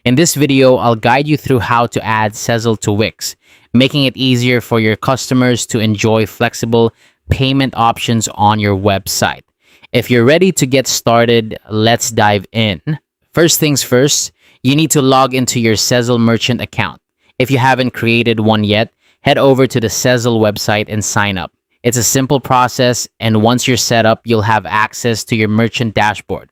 In this video, I'll guide you through how to add Sezzle to Wix, making it easier for your customers to enjoy flexible payment options on your website. If you're ready to get started, let's dive in. First things first, you need to log into your Sezzle merchant account. If you haven't created one yet, head over to the Sezzle website and sign up. It's a simple process, and once you're set up, you'll have access to your merchant dashboard.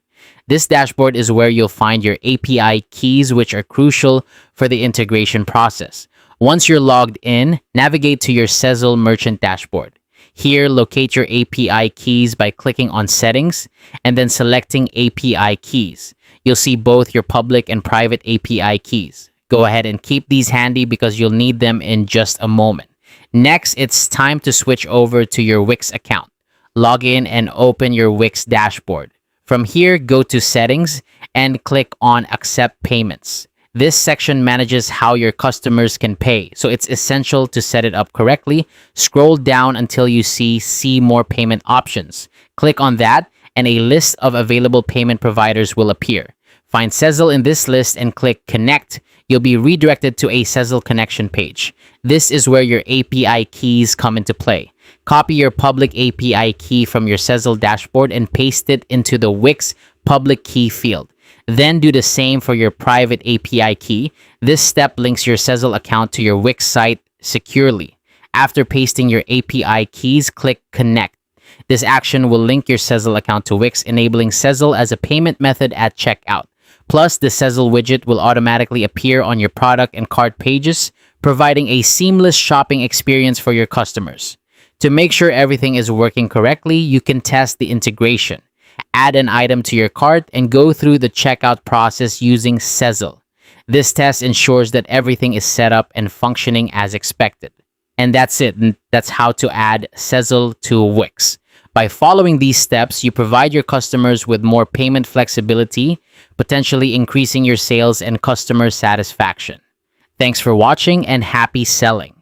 This dashboard is where you'll find your API keys, which are crucial for the integration process. Once you're logged in, navigate to your Sezzle merchant dashboard. Here, locate your API keys by clicking on Settings and then selecting API keys. You'll see both your public and private API keys. Go ahead and keep these handy because you'll need them in just a moment. Next, it's time to switch over to your Wix account. Log in and open your Wix dashboard. From here, go to Settings and click on Accept Payments. This section manages how your customers can pay, so it's essential to set it up correctly. Scroll down until you see More Payment Options. Click on that, and a list of available payment providers will appear. Find Sezzle in this list and click Connect. You'll be redirected to a Sezzle connection page. This is where your API keys come into play. Copy your public API key from your Sezzle dashboard and paste it into the Wix public key field. Then do the same for your private API key. This step links your Sezzle account to your Wix site securely. After pasting your API keys, click Connect. This action will link your Sezzle account to Wix, enabling Sezzle as a payment method at checkout. Plus, the Sezzle widget will automatically appear on your product and cart pages, providing a seamless shopping experience for your customers. To make sure everything is working correctly, you can test the integration. Add an item to your cart and go through the checkout process using Sezzle. This test ensures that everything is set up and functioning as expected. And that's it. That's how to add Sezzle to Wix. By following these steps, you provide your customers with more payment flexibility, potentially increasing your sales and customer satisfaction. Thanks for watching and happy selling.